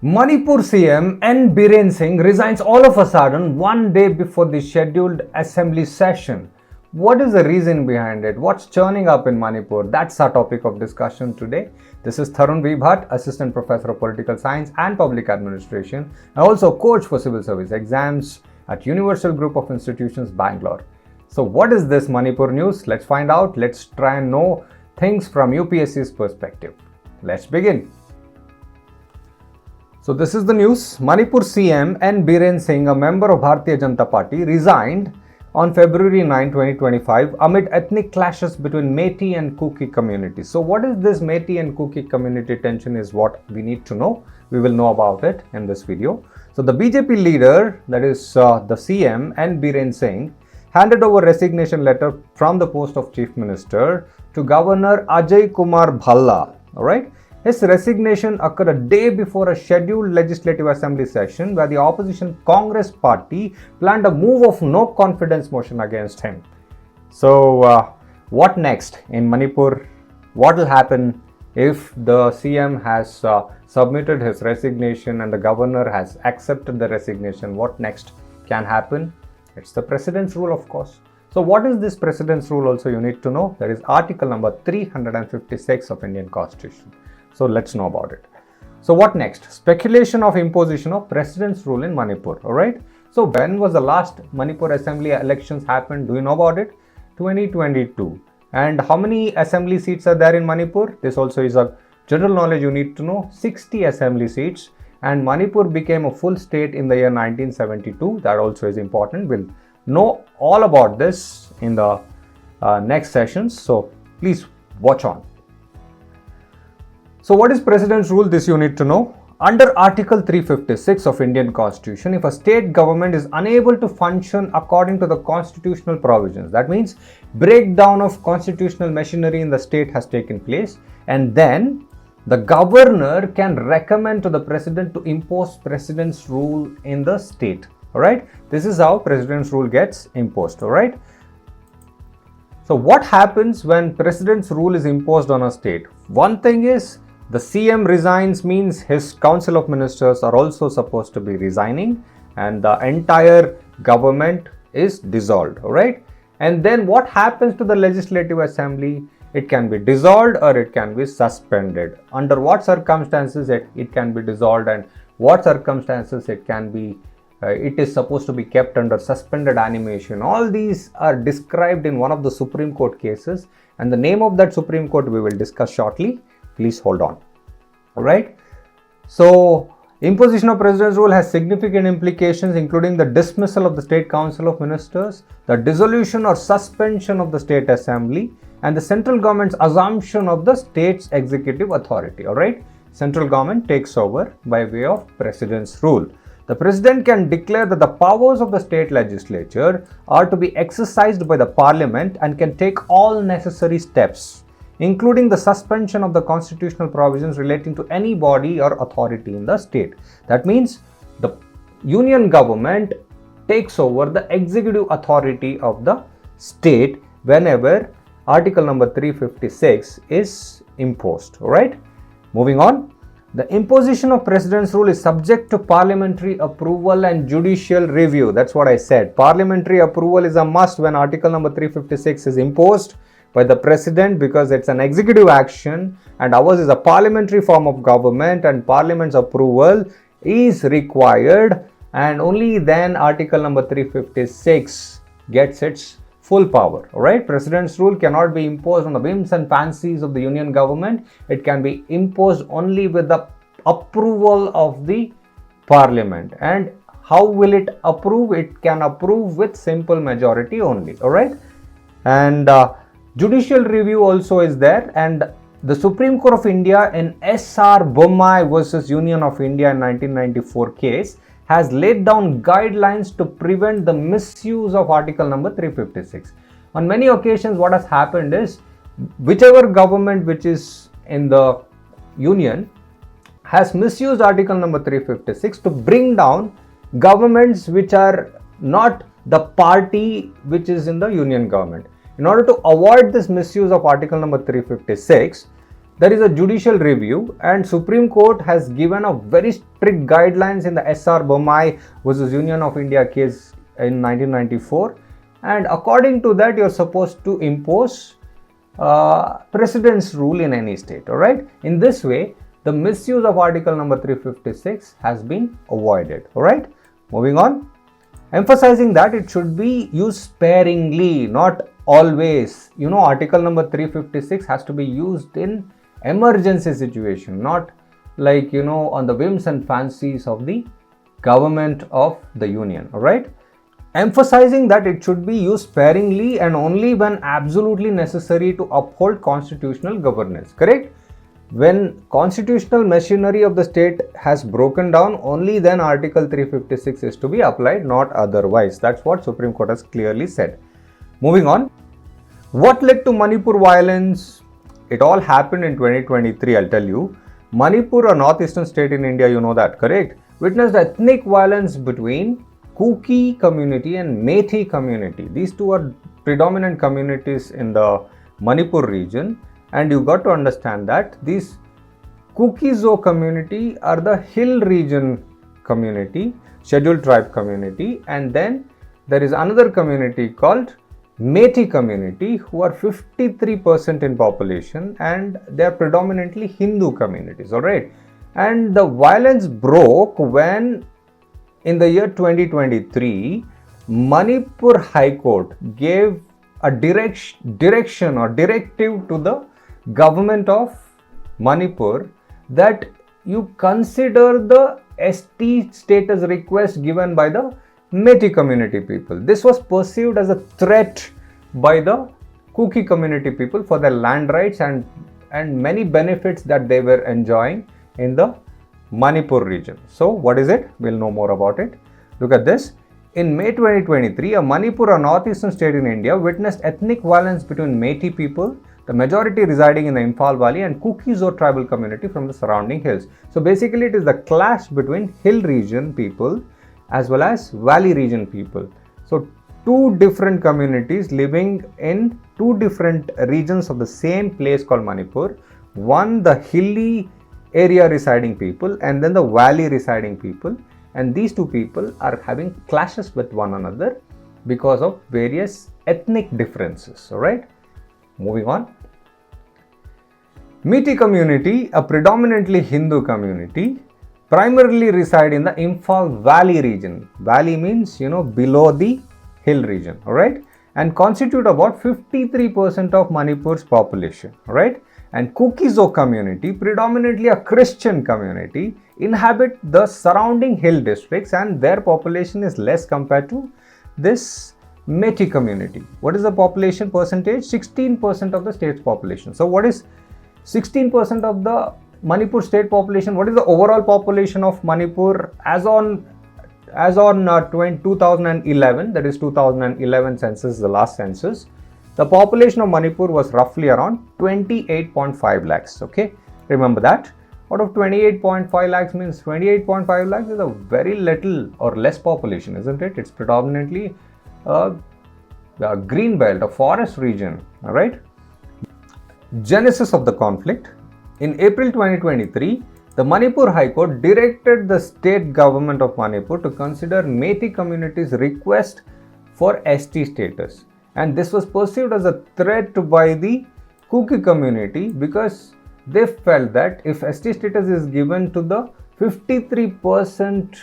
Manipur CM N Biren Singh resigns all of a sudden one day before the scheduled assembly session. What is the reason behind it? What's churning up in Manipur? That's our topic of discussion today. This is Tharun V. Bhatt, Assistant Professor of Political Science and Public Administration, and also coach for civil service exams at Universal Group of Institutions, Bangalore. So what is this Manipur news? Let's find out. Let's try and know things from UPSC's perspective. Let's begin. So this is the news. Manipur CM N Biren Singh, a member of Bharatiya Janata Party, resigned on February 9, 2025 amid ethnic clashes between Meitei and Kuki communities. So what is this Meitei and Kuki community tension is what we need to know. We will know about it in this video. So the BJP leader, that is the CM N Biren Singh, handed over resignation letter from the post of Chief Minister to Governor Ajay Kumar Bhalla. Alright. His resignation occurred a day before a scheduled Legislative Assembly session where the opposition Congress party planned a move of no confidence motion against him. So what next in Manipur? What will happen if the CM has submitted his resignation and the governor has accepted the resignation? What next can happen? It's the President's rule, of course. So what is this President's rule also you need to know? That is article number 356 of Indian Constitution. So let's know about it. So what next? Speculation of imposition of President's rule in Manipur. Alright. So when was the last Manipur Assembly elections happened? Do you know about it? 2022. And how many assembly seats are there in Manipur? This also is a general knowledge you need to know. 60 assembly seats. And Manipur became a full state in the year 1972. That also is important. We'll know all about this in the next sessions. So please watch on. So what is President's rule? This you need to know. Under Article 356 of Indian Constitution, if a state government is unable to function according to the constitutional provisions, that means breakdown of constitutional machinery in the state has taken place, and then the governor can recommend to the president to impose President's rule in the state. Alright, this is how President's rule gets imposed. Alright. So what happens when President's rule is imposed on a state? One thing is, the CM resigns means his Council of Ministers are also supposed to be resigning and the entire government is dissolved. Alright. And then what happens to the Legislative Assembly? It can be dissolved or it can be suspended. Under what circumstances it can be dissolved and what circumstances it can be it is supposed to be kept under suspended animation. All these are described in one of the Supreme Court cases, and the name of that Supreme Court we will discuss shortly. Please hold on. Alright. So imposition of President's rule has significant implications, including the dismissal of the State Council of Ministers, the dissolution or suspension of the State Assembly, and the central government's assumption of the state's executive authority. Alright. Central government takes over by way of President's rule. The President can declare that the powers of the state legislature are to be exercised by the Parliament and can take all necessary steps, including the suspension of the constitutional provisions relating to any body or authority in the state. That means the union government takes over the executive authority of the state whenever article number 356 is imposed. Alright, moving on. The imposition of President's rule is subject to parliamentary approval and judicial review. That's what I said. Parliamentary approval is a must when article number 356 is imposed by the President, because it's an executive action and ours is a parliamentary form of government and Parliament's approval is required, and only then article number 356 gets its full power. Alright, President's rule cannot be imposed on the whims and fancies of the union government. It can be imposed only with the approval of the Parliament. And how will it approve? It can approve with simple majority only. Alright, and judicial review also is there, and the Supreme Court of India in S.R. Bommai versus Union of India in 1994 case has laid down guidelines to prevent the misuse of article number 356. On many occasions what has happened is, whichever government which is in the union has misused article number 356 to bring down governments which are not the party which is in the union government. In order to avoid this misuse of article number 356, there is a judicial review, and Supreme Court has given a very strict guidelines in the SR Bommai versus Union of India case in 1994, and according to that, you're supposed to impose precedence rule in any state. All right. In this way, the misuse of article number 356 has been avoided. All right. Moving on. Emphasizing that it should be used sparingly, not always. Article number 356 has to be used in emergency situation, not like, on the whims and fancies of the government of the union. All right. Emphasizing that it should be used sparingly and only when absolutely necessary to uphold constitutional governance. Correct? When constitutional machinery of the state has broken down, only then Article 356 is to be applied, not otherwise. That's what Supreme Court has clearly said. Moving on. What led to Manipur violence? It all happened in 2023, I'll tell you. Manipur, a northeastern state in India, you know that, correct? Witnessed ethnic violence between Kuki community and Methi community. These two are predominant communities in the Manipur region. And you got to understand that these Kuki-Zo community are the hill region community, scheduled tribe community, and then there is another community called Methi community who are 53% in population, and they are predominantly Hindu communities. All right. And the violence broke when in the year 2023, Manipur High Court gave a direction or directive to the government of Manipur that you consider the ST status request given by the Methi community people. This was perceived as a threat by the Kuki community people for their land rights and many benefits that they were enjoying in the Manipur region. So what is it? We'll know more about it. Look at this. In May 2023, Manipur, a northeastern state in India, witnessed ethnic violence between Methi people, the majority residing in the Imphal Valley, and Kuki-Zo tribal community from the surrounding hills. So basically it is the clash between hill region people as well as valley region people. So two different communities living in two different regions of the same place called Manipur. One, the hilly area residing people, and then the valley residing people. And these two people are having clashes with one another because of various ethnic differences. All right. Moving on. Methi community, a predominantly Hindu community, primarily reside in the Imphal Valley region. Valley means, below the hill region. All right. And constitute about 53% of Manipur's population. All right. And Kuki-Zo community, predominantly a Christian community, inhabit the surrounding hill districts, and their population is less compared to this Methi community. What is the population percentage? 16% of the state's population. So what is 16% of the Manipur state population? What is the overall population of Manipur as on 2011? That is 2011 census, the last census. The population of Manipur was roughly around 28.5 lakhs. Okay, remember that. Out of 28.5 lakhs means 28.5 lakhs is a very little or less population, isn't it? It's predominantly a green belt, a forest region. All right. Genesis of the conflict. In April 2023, the Manipur High Court directed the state government of Manipur to consider Methi community's request for ST status. And this was perceived as a threat by the Kuki community because they felt that if ST status is given to the 53%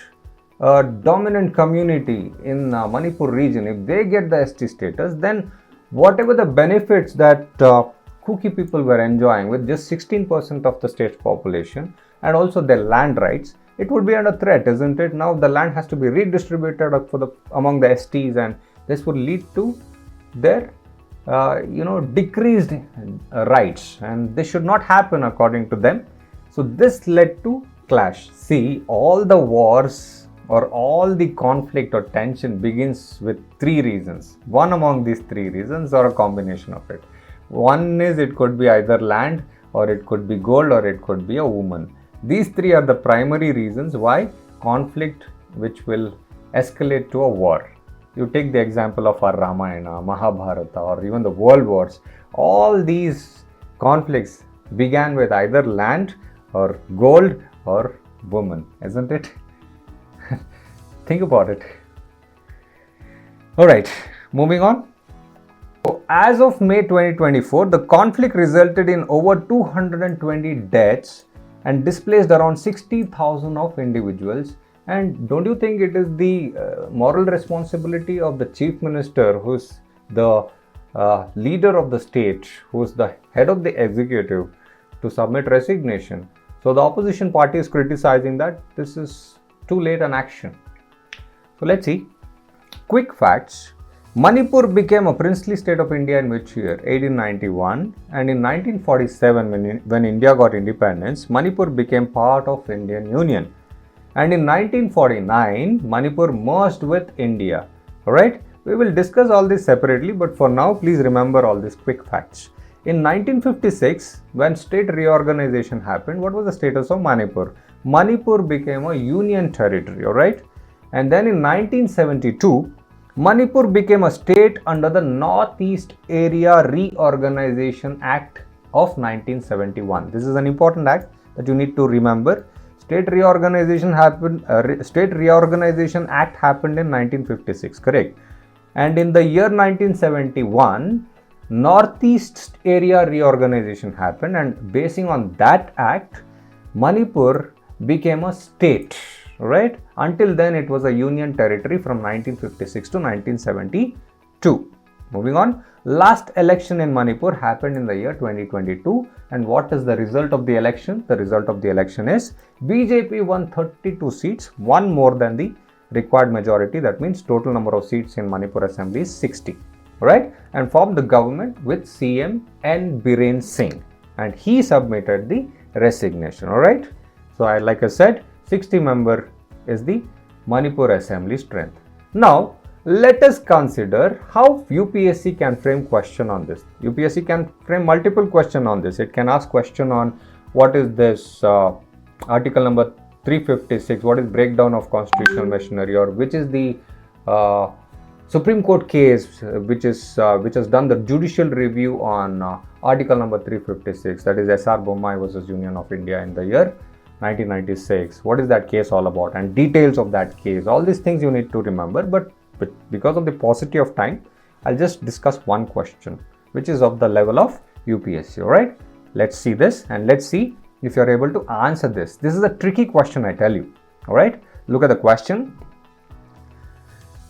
dominant community in Manipur region, if they get the ST status, then whatever the benefits that Kuki people were enjoying with just 16% of the state's population and also their land rights, it would be under threat, isn't it? Now the land has to be redistributed among the STs, and this would lead to their decreased rights, and this should not happen according to them. So this led to clash. See, all the wars or all the conflict or tension begins with three reasons. One among these three reasons or a combination of it. One is it could be either land, or it could be gold, or it could be a woman. These three are the primary reasons why conflict which will escalate to a war. You take the example of our Ramayana, Mahabharata, or even the world wars. All these conflicts began with either land or gold or woman, isn't it? Think about it. Alright, moving on. So as of May 2024, the conflict resulted in over 220 deaths and displaced around 60,000 of individuals. And don't you think it is the moral responsibility of the chief minister, who's the leader of the state, who's the head of the executive, to submit resignation? So the opposition party is criticizing that this is too late an action. So let's see. Quick facts. Manipur became a princely state of India in which year? 1891. And in 1947, when India got independence, Manipur became part of Indian Union. And in 1949, Manipur merged with India. Alright, we will discuss all this separately, but for now, please remember all these quick facts. In 1956, when state reorganization happened, what was the status of Manipur? Manipur became a union territory, alright? And then in 1972, Manipur became a state under the Northeast Area Reorganization Act of 1971. This is an important act that you need to remember. State Reorganization Act happened in 1956, correct? And in the year 1971, Northeast Area Reorganization happened, and basing on that act, Manipur became a state. Right? Until then, it was a union territory from 1956 to 1972. Moving on, last election in Manipur happened in the year 2022. And what is the result of the election? The result of the election is BJP won 32 seats, one more than the required majority. That means total number of seats in Manipur Assembly is 60. Right? And formed the government with CM N Biren Singh. And he submitted the resignation. Alright? So, like I said, 60 member is the Manipur Assembly strength. Now, let us consider how UPSC can frame question on this. UPSC can frame multiple question on this. It can ask question on what is this article number 356, what is breakdown of constitutional machinery, or which is the Supreme Court case which has done the judicial review on article number 356, that is SR Bommai versus Union of India in the year 1996. What is that case all about, and details of that case? All these things you need to remember, but because of the paucity of time, I'll just discuss one question which is of the level of UPSC. Alright, let's see this and let's see if you're able to answer this. This is a tricky question, I tell you. Alright, look at the question.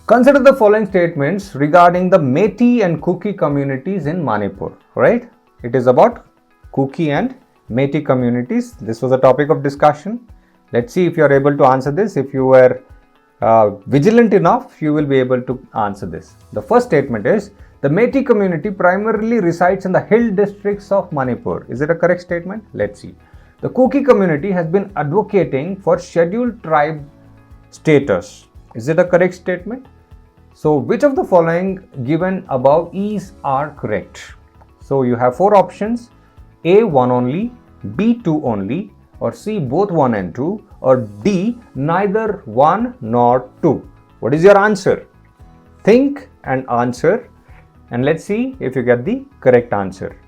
Consider the following statements regarding the Metis and Kuki communities in Manipur. Alright, it is about Kuki and Metis communities. This was a topic of discussion. Let's see if you are able to answer this. If you were vigilant enough, you will be able to answer this. The first statement is, the Metis community primarily resides in the hill districts of Manipur. Is it a correct statement? Let's see. The Kuki community has been advocating for scheduled tribe status. Is it a correct statement? So, which of the following given above are correct? So, you have four options. A, 1 only, B, 2 only, or C, both 1 and 2, or D, neither 1 nor 2. What is your answer? Think and answer, and let's see if you get the correct answer.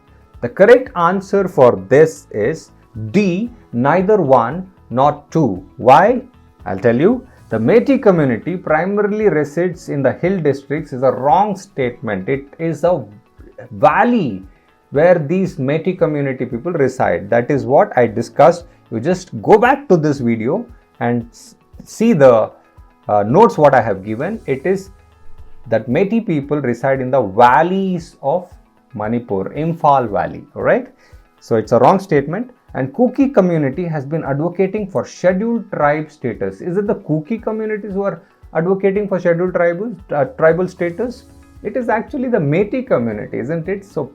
The correct answer for this is D, neither 1 nor 2. Why? I'll tell you. The Metis community primarily resides in the hill districts is a wrong statement. It is a valley where these Metis community people reside. That is what I discussed. You just go back to this video and see the notes what I have given. It is that Metis people reside in the valleys of Manipur, Imphal Valley. Alright, so it's a wrong statement. And Kuki community has been advocating for scheduled tribe status. Is it the Kuki communities who are advocating for scheduled tribal status? It is actually the Metis community, isn't it? So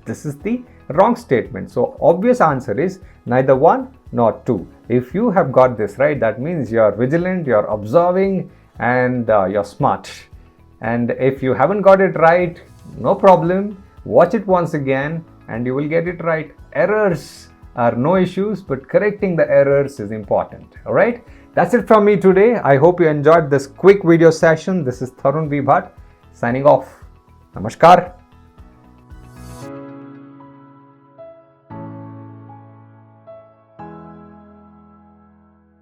this is the wrong statement. So obvious answer is neither 1 nor 2. If you have got this right, that means you are vigilant, you are observing, and you're smart. And if you haven't got it right, no problem. Watch it once again and you will get it right. Errors are no issues, but correcting the errors is important. Alright, that's it from me today. I hope you enjoyed this quick video session. This is Tarun B. Bhatt signing off. Namaskar.